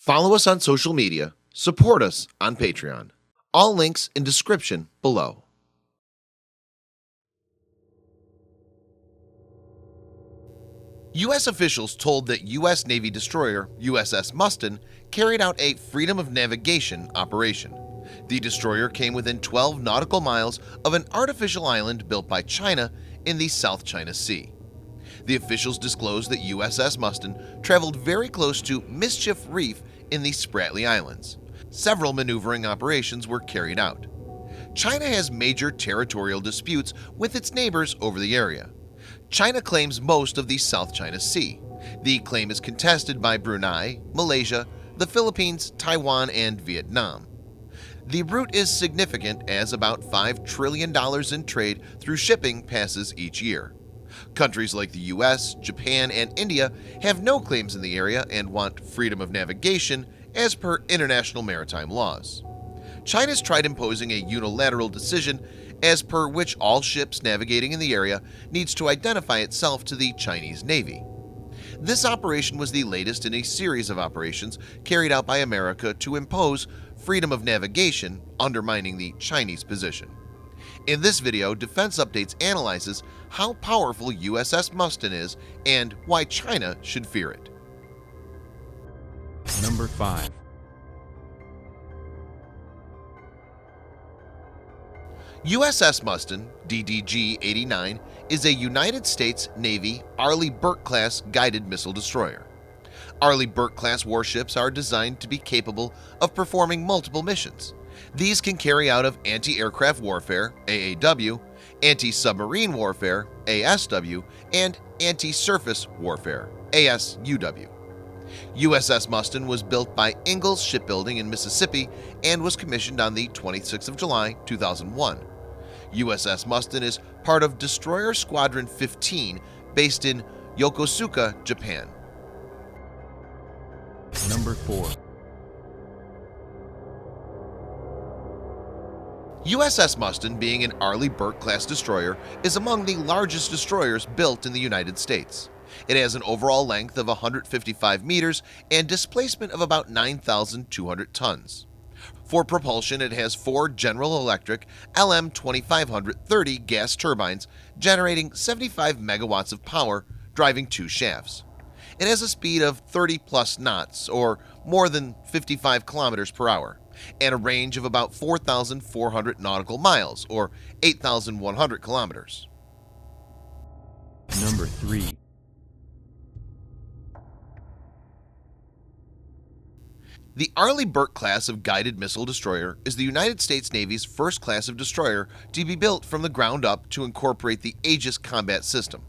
Follow us on social media, support us on Patreon. All links in description below. U.S. officials told that U.S. Navy destroyer USS Mustin carried out a freedom of navigation operation. The destroyer came within 12 nautical miles of an artificial island built by China in the South China Sea. The officials disclosed that USS Mustin traveled very close to Mischief Reef in the Spratly Islands. Several maneuvering operations were carried out. China has major territorial disputes with its neighbors over the area. China claims most of the South China Sea. The claim is contested by Brunei, Malaysia, the Philippines, Taiwan, and Vietnam. The route is significant as about $5 trillion in trade through shipping passes each year. Countries like the US, Japan, and India have no claims in the area and want freedom of navigation as per international maritime laws. China's tried imposing a unilateral decision as per which all ships navigating in the area needs to identify itself to the Chinese Navy. This operation was the latest in a series of operations carried out by America to impose freedom of navigation, undermining the Chinese position. In this video, Defense Updates analyzes how powerful USS Mustin is and why China should fear it. Number 5. USS Mustin, DDG-89, is a United States Navy Arleigh Burke-class guided missile destroyer. Arleigh Burke-class warships are designed to be capable of performing multiple missions. These can carry out of anti-aircraft warfare (AAW), anti-submarine warfare (ASW), and anti-surface warfare (ASUW). USS Mustin was built by Ingalls Shipbuilding in Mississippi and was commissioned on the 26th of July, 2001. USS Mustin is part of Destroyer Squadron 15 based in Yokosuka, Japan. Number 4. USS Mustin, being an Arleigh Burke-class destroyer, is among the largest destroyers built in the United States. It has an overall length of 155 meters and displacement of about 9,200 tons. For propulsion, it has 4 General Electric LM2530 gas turbines generating 75 megawatts of power, driving 2 shafts. It has a speed of 30+ knots, or more than 55 kilometers per hour, and a range of about 4,400 nautical miles, or 8,100 kilometers. Number 3. The Arleigh Burke class of guided missile destroyer is the United States Navy's first class of destroyer to be built from the ground up to incorporate the AEGIS combat system.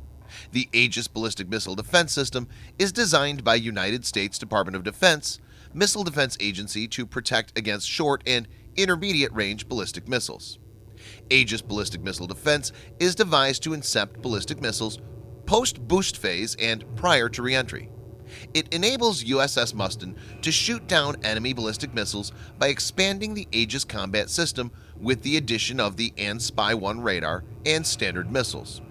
The AEGIS ballistic missile defense system is designed by United States Department of Defense Missile Defense Agency to protect against short and intermediate range ballistic missiles. AEGIS ballistic missile defense is devised to intercept ballistic missiles post-boost phase and prior to re-entry. It enables USS Mustin to shoot down enemy ballistic missiles by expanding the AEGIS combat system with the addition of the AN/SPY-1 radar and standard missiles.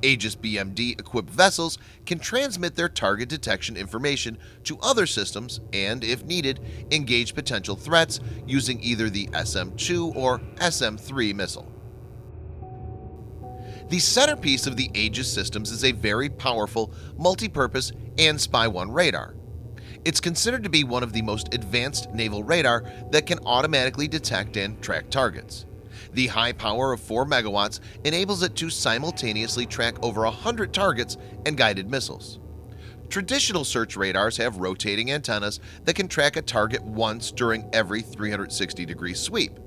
AEGIS BMD-equipped vessels can transmit their target detection information to other systems and, if needed, engage potential threats using either the SM-2 or SM-3 missile. The centerpiece of the AEGIS systems is a very powerful, multi-purpose AN/SPY-1 radar. It's considered to be one of the most advanced naval radar that can automatically detect and track targets. The high power of 4 megawatts enables it to simultaneously track over 100 targets and guided missiles. Traditional search radars have rotating antennas that can track a target once during every 360-degree sweep.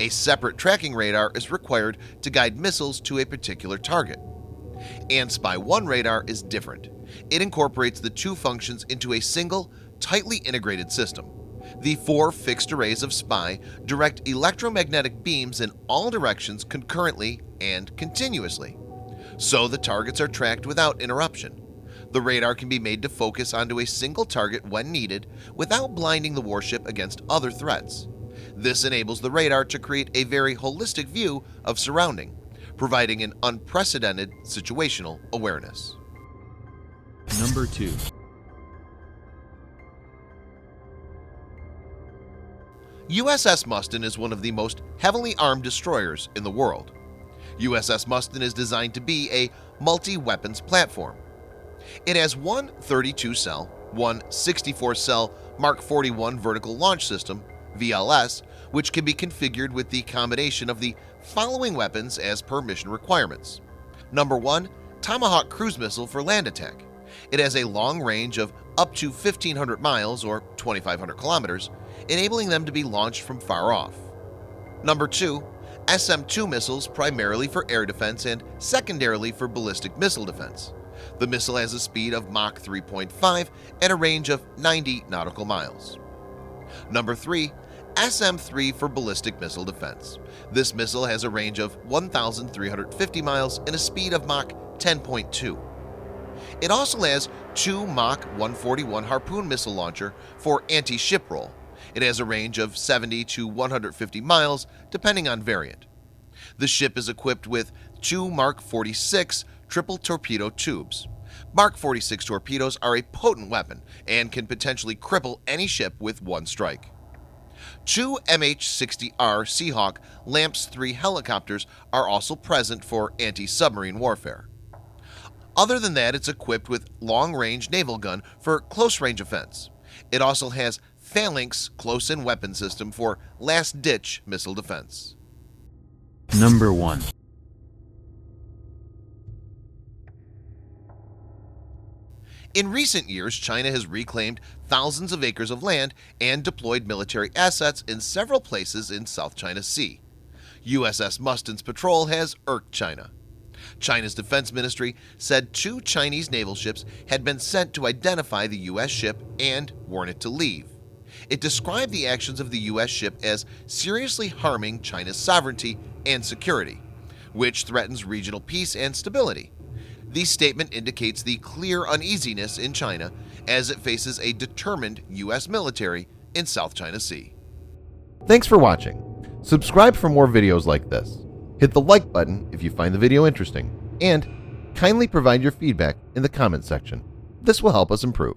A separate tracking radar is required to guide missiles to a particular target. AN/SPY-1 radar is different. It incorporates the 2 functions into a single, tightly integrated system. The 4 fixed arrays of SPY direct electromagnetic beams in all directions concurrently and continuously, so the targets are tracked without interruption. The radar can be made to focus onto a single target when needed without blinding the warship against other threats. This enables the radar to create a very holistic view of surrounding, providing an unprecedented situational awareness. Number 2. USS Mustin is one of the most heavily armed destroyers in the world. USS Mustin is designed to be a multi-weapons platform. It has one 32-cell, one 64-cell Mark 41 vertical launch system, VLS, which can be configured with the combination of the following weapons as per mission requirements. Number 1. Tomahawk cruise missile for land attack. It has a long range of up to 1,500 miles or 2,500 kilometers, enabling them to be launched from far off. Number 2. SM-2 missiles primarily for air defense and secondarily for ballistic missile defense. The missile has a speed of Mach 3.5 and a range of 90 nautical miles. Number 3. SM-3 for ballistic missile defense. This missile has a range of 1,350 miles and a speed of Mach 10.2. It also has 2 Mach 141 Harpoon missile launcher for anti-ship roll. It has a range of 70 to 150 miles depending on variant. The ship is equipped with 2 Mark 46 triple torpedo tubes. Mark 46 torpedoes are a potent weapon and can potentially cripple any ship with one strike. 2 MH-60R Seahawk LAMPS 3 helicopters are also present for anti-submarine warfare. Other than that, it's equipped with long-range naval gun for close-range offense. It also has Phalanx close-in weapon system for last-ditch missile defense. Number 1. In recent years, China has reclaimed thousands of acres of land and deployed military assets in several places in South China Sea. USS Mustin's patrol has irked China. China's defense ministry said 2 Chinese naval ships had been sent to identify the U.S. ship and warn it to leave. It described the actions of the U.S. ship as seriously harming China's sovereignty and security, which threatens regional peace and stability. The statement indicates the clear uneasiness in China as it faces a determined U.S. military in South China Sea. Thanks for watching. Subscribe for more videos like this. Hit the like button if you find the video interesting, and kindly provide your feedback in the comment section. This will help us improve.